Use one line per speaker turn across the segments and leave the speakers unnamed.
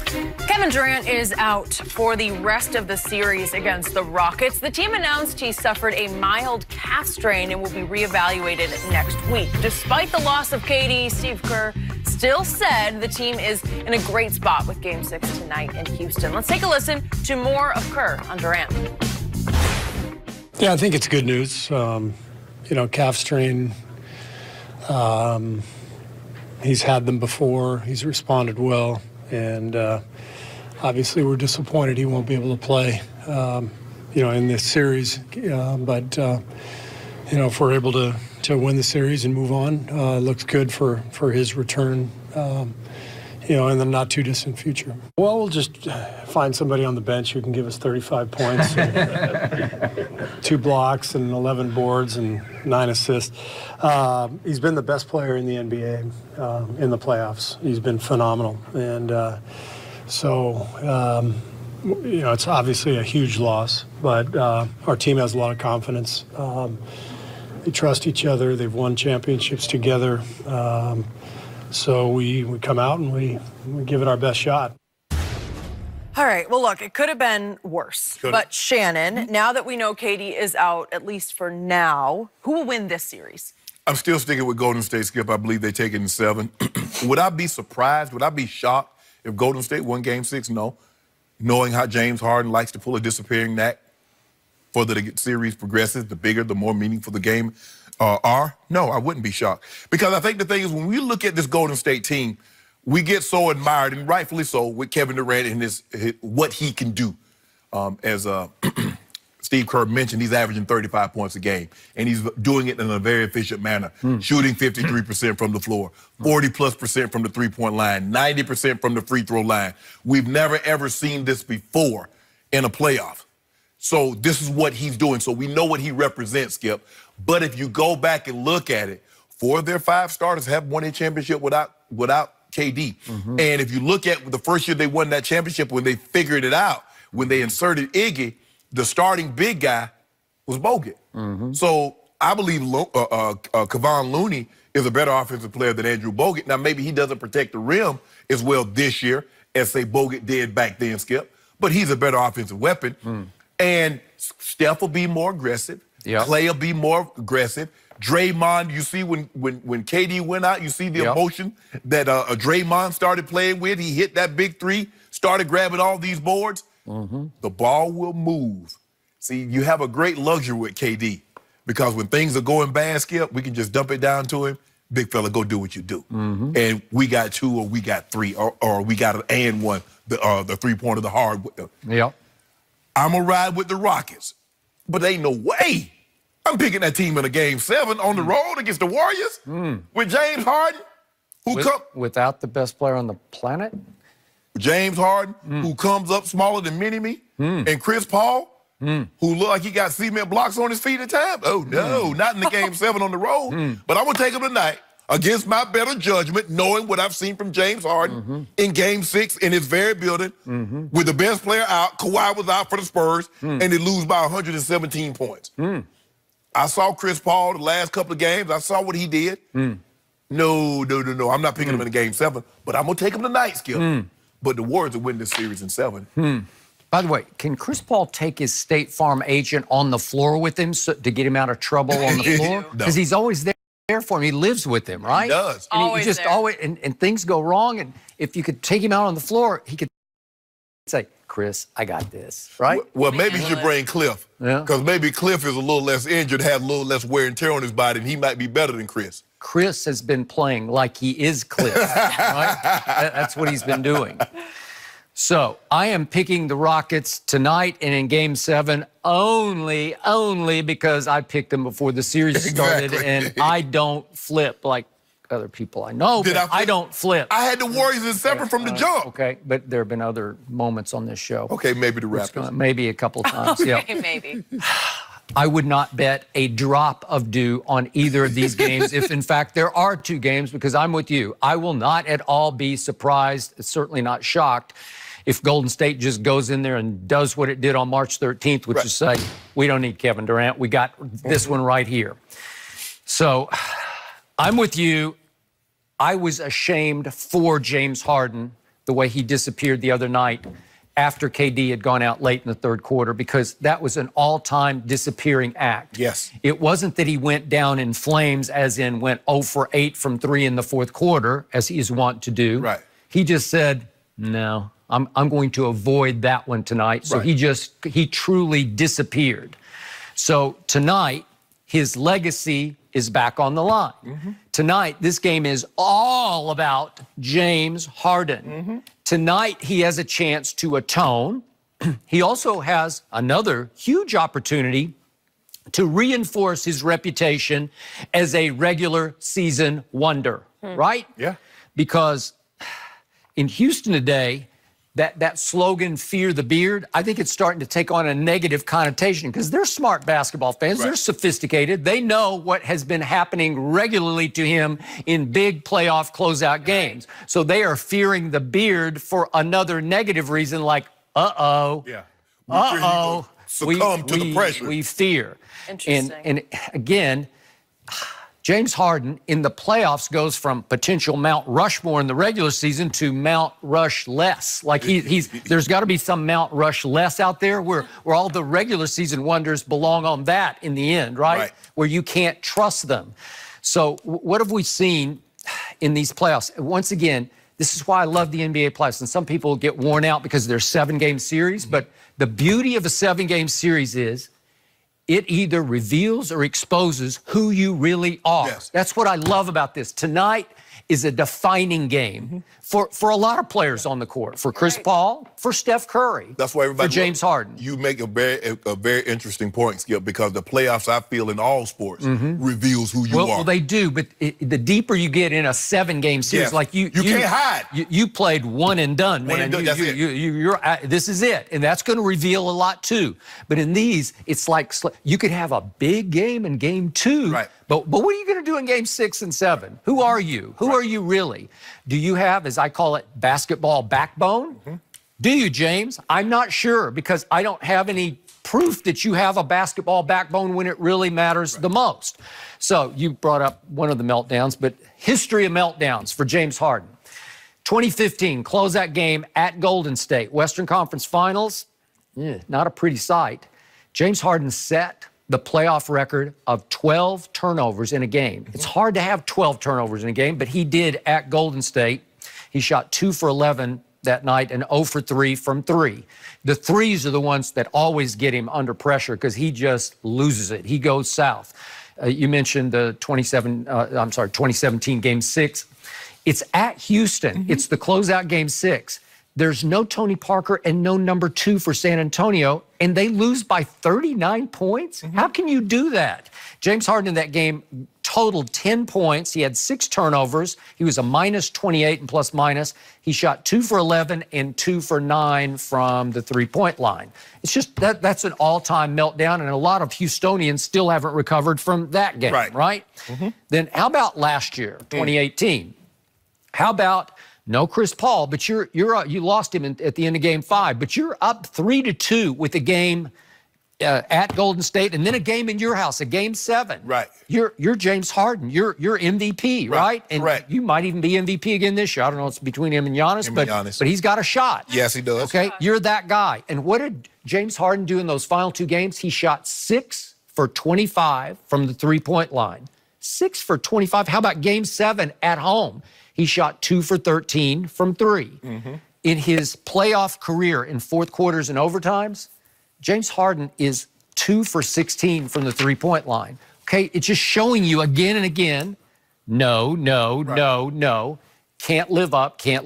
Kevin Durant is out for the rest of the series against the Rockets. The team announced he suffered a mild calf strain and will be reevaluated next week. Despite the loss of KD, Steve Kerr still said the team is in a great spot with Game 6 tonight in Houston. Let's take a listen to more of Kerr on Durant.
Yeah, I think it's good news. Calf strain, he's had them before. He's responded well. And obviously we're disappointed he won't be able to play, in this series. But if we're able to win the series and move on, it looks good for his return, in the not too distant future. Well, we'll just find somebody on the bench who can give us 35 points, and 2 blocks and 11 boards and 9 assists. He's been the best player in the NBA in the playoffs. He's been phenomenal. And it's obviously a huge loss, but our team has a lot of confidence. They trust each other. They've won championships together. So we come out and we give it our best shot.
All right. Well, look, it could have been worse. But Shannon, now that we know KD is out, at least for now, who will win this series?
I'm still sticking with Golden State, Skip. I believe they take it in 7. Would I be surprised? Would I be shocked if Golden State won Game 6? No. Knowing how James Harden likes to pull a disappearing act, further the series progresses, the bigger, the more meaningful the game are. No, I wouldn't be shocked. Because I think the thing is, when we look at this Golden State team, we get so admired, and rightfully so, with Kevin Durant and what he can do. As Steve Kerr mentioned, he's averaging 35 points a game, and he's doing it in a very efficient manner, shooting 53% from the floor, 40+% from the three-point line, 90% from the free throw line. We've never, ever seen this before in a playoff. So this is what he's doing. So we know what he represents, Skip. But if you go back and look at it, 4 of their 5 starters have won a championship without KD. And if you look at the first year they won that championship, when they figured it out, when they inserted Iggy, the starting big guy was Bogut. So I believe Kevon Looney is a better offensive player than Andrew Bogut. Now, maybe he doesn't protect the rim as well this year as, say, Bogut did back then, Skip. But he's a better offensive weapon. And Steph will be more aggressive. Clay will be more aggressive. Draymond, you see when KD went out, you see the emotion that Draymond started playing with. He hit that big 3, started grabbing all these boards. The ball will move. See, you have a great luxury with KD because when things are going bad, Skip, we can just dump it down to him. Big fella, go do what you do. And we got 2 or we got 3 or we got an and 1, the three-pointer, the hard. I'm going to ride with the Rockets. But there ain't no way I'm picking that team in a Game 7 on the road against the Warriors with James Harden,
without the best player on the planet?
James Harden, who comes up smaller than Mini-Me, and Chris Paul, who look like he got cement blocks on his feet at times. Oh, no, not in the Game 7 on the road. But I'm going to take him tonight against my better judgment, knowing what I've seen from James Harden in Game 6 in his very building, with the best player out. Kawhi was out for the Spurs, and they lose by 117 points. I saw Chris Paul the last couple of games. I saw what he did. No. I'm not picking him in a Game 7, but I'm going to take him tonight, Skip. But the Warriors will win this series in 7.
By the way, can Chris Paul take his State Farm agent on the floor with him to get him out of trouble on the floor? Because he's always there for him. He lives with him, right?
He does.
And
always
he just
there.
always and things go wrong, and if you could take him out on the floor, he could say, Chris, I got this, right?
Well, maybe you should bring Cliff. Because maybe Cliff is a little less injured, has a little less wear and tear on his body, and he might be better than Chris.
Chris has been playing like he is Cliff, right? That's what he's been doing. So I am picking the Rockets tonight and in Game 7 only because I picked them before the series started, and I don't flip like other people I know, but I don't flip.
I had the Warriors in 7 from the jump.
Okay, but there have been other moments on this show.
Okay, maybe the Raptors.
Maybe a couple times,
Maybe.
I would not bet a drop of dew on either of these games if, in fact, there are 2 games, because I'm with you. I will not at all be surprised, certainly not shocked, if Golden State just goes in there and does what it did on March 13th, which is say, we don't need Kevin Durant. We got this one right here. So I'm with you. I was ashamed for James Harden the way he disappeared the other night after KD had gone out late in the third quarter, because that was an all-time disappearing act.
Yes.
It wasn't that he went down in flames, as in went 0 for 8 from 3 in the fourth quarter, as he is wont to do.
Right.
He just said, no, I'm going to avoid that one tonight. So he truly disappeared. So tonight, his legacy is back on the line. Tonight, this game is all about James Harden. Tonight, he has a chance to atone. He also has another huge opportunity to reinforce his reputation as a regular season wonder, right?
Yeah.
Because in Houston today, that slogan, fear the beard, I think it's starting to take on a negative connotation, because they're smart basketball fans. They're sophisticated. They know what has been happening regularly to him in big playoff closeout games. So they are fearing the beard for another negative reason, like, uh-oh.
Yeah.
Uh-oh.
Succumb to the pressure.
We fear.
Interesting.
And again, James Harden in the playoffs goes from potential Mount Rushmore in the regular season to Mount Rush less. Like there's got to be some Mount Rush less out there where all the regular season wonders belong on that in the end, right? Where you can't trust them. So what have we seen in these playoffs? Once again, this is why I love the NBA playoffs. And some people get worn out because they're 7-game series. But the beauty of a 7-game series is it either reveals or exposes who you really are.
Yes.
That's what I love about this. Tonight is a defining game for a lot of players on the court. For Chris Paul, for Steph Curry.
That's why everybody.
For James Harden.
You make a very interesting point, Skip, because the playoffs, I feel, in all sports reveals who you are.
Well, they do, but the deeper you get in a 7-game series, like you
can't hide.
You played one and done, man.
One and done, that's it.
This is it, and that's going to reveal a lot too. But in these, it's like you could have a big game in game 2.
Right.
But what are you going to do in game 6 and 7? Who are you? Who are you really? Do you have, as I call it, basketball backbone? Do you, James? I'm not sure, because I don't have any proof that you have a basketball backbone when it really matters the most. So you brought up one of the meltdowns, but history of meltdowns for James Harden. 2015, closeout game at Golden State. Western Conference Finals, not a pretty sight. James Harden set the playoff record of 12 turnovers in a game. It's hard to have 12 turnovers in a game, but he did at Golden State. He shot 2 for 11 that night and 0 for 3 from 3. The threes are the ones that always get him under pressure, because he just loses it. He goes south. You mentioned the 2017 Game 6. It's at Houston. It's the closeout Game 6. There's no Tony Parker and no number 2 for San Antonio, and they lose by 39 points? How can you do that? James Harden in that game totaled 10 points. He had 6 turnovers. He was a minus 28 and plus minus. He shot 2 for 11 and 2 for 9 from the three-point line. It's just that's an all-time meltdown, and a lot of Houstonians still haven't recovered from that game, right? Then how about last year, 2018? How about no Chris Paul, but you lost him at the end of Game 5, but you're up 3-2 with a game at Golden State, and then a game in your house, a Game 7.
Right.
You're James Harden. You're MVP, right? And you might even be MVP again this year. I don't know. It's between him and Giannis, but he's got a shot.
Yes, he does.
Okay, you're that guy. And what did James Harden do in those final 2 games? He shot 6 for 25 from the three-point line. 6 for 25. How about Game 7 at home? He shot 2 for 13 from 3. In his playoff career in fourth quarters and overtimes, James Harden is 2 for 16 from the three-point line. Okay, it's just showing you again and again, no. Can't live up to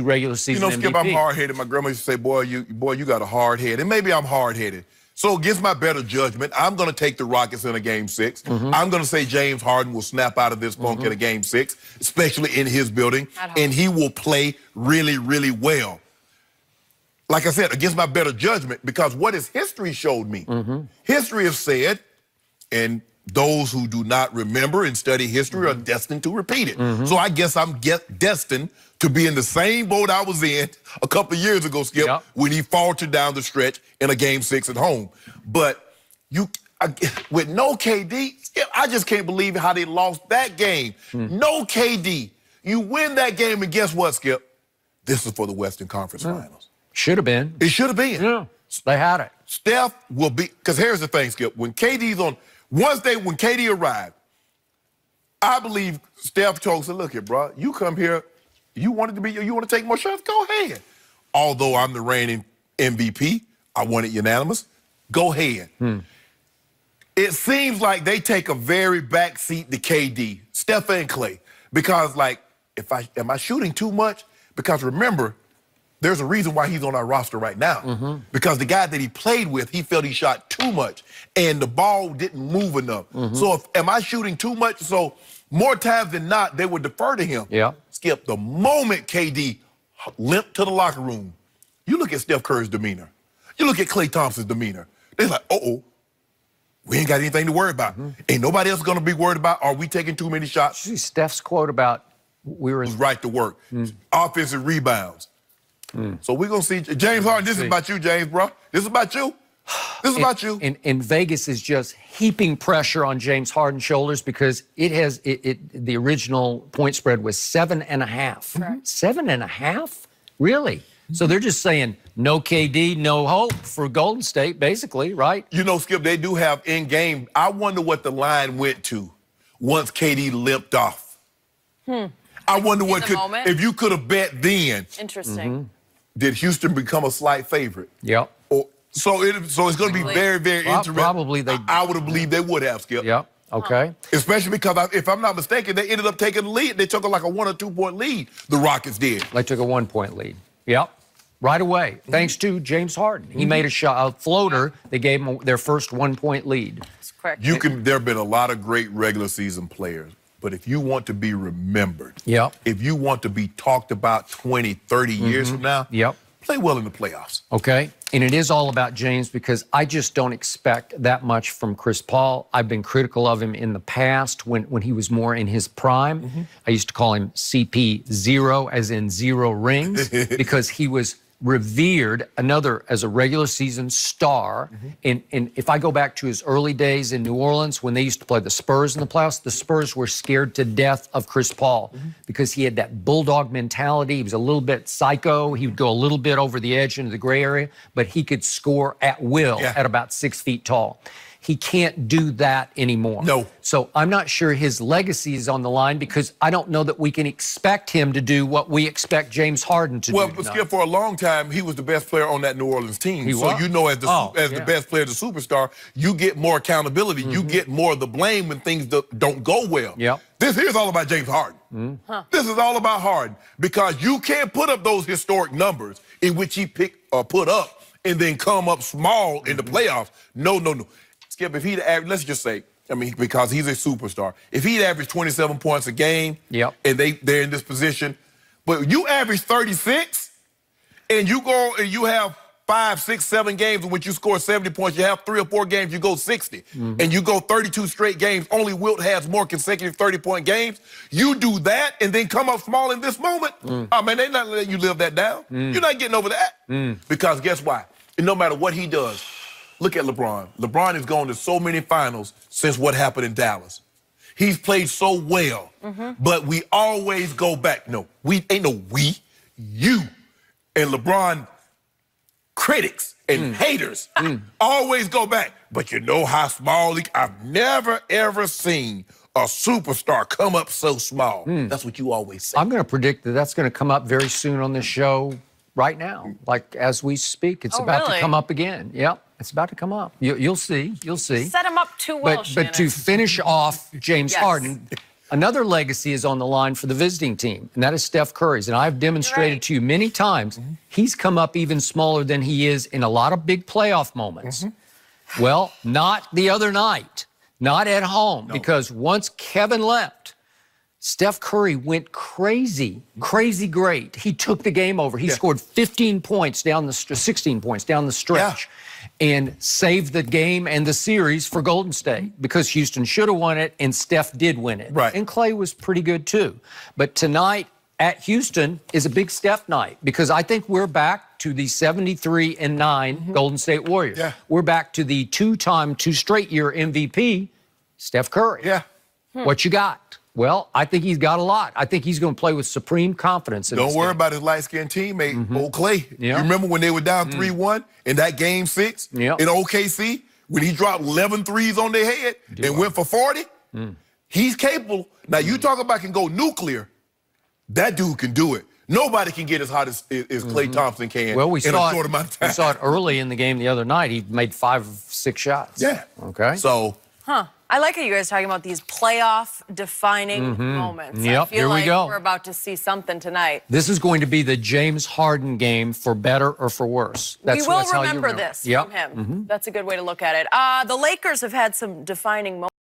regular season MVP.
Skip, I'm hard-headed. My grandma used to say, boy, you got a hard head. And maybe I'm hard-headed. So against my better judgment, I'm going to take the Rockets in a Game 6. I'm going to say James Harden will snap out of this funk in a Game 6, especially in his building, and he will play really, really well. Like I said, against my better judgment, because what has history showed me? History has said, and those who do not remember and study history are destined to repeat it. So I guess I'm destined to be in the same boat I was in a couple of years ago, Skip, when he faltered down the stretch in a Game 6 at home. But with no KD, Skip, I just can't believe how they lost that game. No KD. You win that game, and guess what, Skip? This is for the Western Conference Finals.
Should have been.
It should have been.
Yeah, they had it.
Steph will be, because here's the thing, Skip. When KD's on, when KD arrived, I believe Steph told said, look here, bro, you come here, you want to take more shots? Go ahead. Although I'm the reigning MVP, I want it unanimous. Go ahead. It seems like they take a very back seat to KD, Steph and Clay, because like, am I shooting too much? Because remember, there's a reason why he's on our roster right now. Because the guy that he played with, he felt he shot too much, and the ball didn't move enough. So am I shooting too much? So more times than not, they would defer to him.
Yeah.
Skip, the moment KD limped to the locker room, you look at Steph Curry's demeanor. You look at Klay Thompson's demeanor. They're like, uh-oh, we ain't got anything to worry about. Ain't nobody else going to be worried about, are we taking too many shots?
See Steph's quote about we were
right to work. Offensive rebounds. So we're going to see. James Harden, this is about you, James, bro. This is about you. This is about you.
And Vegas is just heaping pressure on James Harden's shoulders because the original point spread was 7.5.
Correct.
7.5? Really? So they're just saying no KD, no hope for Golden State, basically, right?
You know, Skip, they do have in-game. I wonder what the line went to once KD limped off. I wonder if you could have bet then.
Interesting.
Did Houston become a slight favorite?
Yep.
So it's going to be very, very interesting.
Probably they.
I would have believed they would have, Skip.
Yep. Okay.
Especially because, if I'm not mistaken, they ended up taking the lead. They took like a 1 or 2 point lead, the Rockets did.
They took a 1 point lead. Yep. Right away, thanks to James Harden. He made a floater. They gave him their first 1 point lead.
That's correct.
There have been a lot of great regular season players. But if you want to be remembered, if you want to be talked about 20, 30 years from now, play well in the playoffs. Okay.
And it is all about James because I just don't expect that much from Chris Paul. I've been critical of him in the past when he was more in his prime. I used to call him CP0, as in 0 rings, because he was revered as a regular season star. And if I go back to his early days in New Orleans when they used to play the Spurs in the playoffs, the Spurs were scared to death of Chris Paul because he had that bulldog mentality. He was a little bit psycho. He would go a little bit over the edge into the gray area, but he could score at will at about 6 feet tall. He can't do that anymore.
No.
So I'm not sure his legacy is on the line because I don't know that we can expect him to do what we expect James Harden to do.
Well, Skip, for a long time, he was the best player on that New Orleans team. So you know, as the best player, the superstar, you get more accountability. You get more of the blame when things don't go well. This here's all about James Harden. This is all about Harden because you can't put up those historic numbers in which he put up and then come up small in the playoffs. No. Skip, if he'd average, let's just say, because he's a superstar, if he'd average 27 points a game, and they're in this position, but you average 36, and you go and you have 5, 6, 7 games in which you score 70 points, you have 3 or 4 games, you go 60, and you go 32 straight games, only Wilt has more consecutive 30-point games, you do that and then come up small in this moment, oh man, they're not letting you live that down. You're not getting over that. Because guess why? And no matter what he does, look at LeBron. LeBron has gone to so many finals since what happened in Dallas. He's played so well, but we always go back. No, you. And LeBron critics and haters always go back. But you know how small I've never, ever seen a superstar come up so small. That's what you always say.
I'm going to predict that that's going to come up very soon on this show right now. Like, as we speak, it's about to come up again. Yep. It's about to come up. You'll see. You'll see.
Set him up too well,
But to finish off James Harden, another legacy is on the line for the visiting team, and that is Steph Curry's. And I've demonstrated to you many times, he's come up even smaller than he is in a lot of big playoff moments. Well, not the other night. Not at home. Because once Kevin left, Steph Curry went crazy great. He took the game over. He scored 15 points 16 points down the stretch and saved the game and the series for Golden State because Houston should have won it and Steph did win it. And Klay was pretty good too. But tonight at Houston is a big Steph night because I think we're back to the 73-9 Golden State Warriors. We're back to the 2 straight year MVP, Steph Curry. What you got? Well, I think he's got a lot. I think he's going to play with supreme confidence in
Don't
this
worry
game.
about his light-skinned teammate, old Clay.
Yeah.
You remember when they were down 3-1 in that game 6 in OKC? When he dropped 11 threes on their head and went for 40? He's capable. Now, you talk about can go nuclear. That dude can do it. Nobody can get as hot as Klay Thompson can
Well, we
in
saw
a short amount of time.
We saw it early in the game the other night. He made 5 of 6 shots.
Yeah.
Okay.
So.
I like how you guys are talking about these playoff-defining moments.
Yep,
I feel
here we
like
go.
we're about to see something tonight.
This is going to be the James Harden game for better or for worse.
We will
how you
remember this
Yep.
from him. That's a good way to look at it. The Lakers have had some defining moments.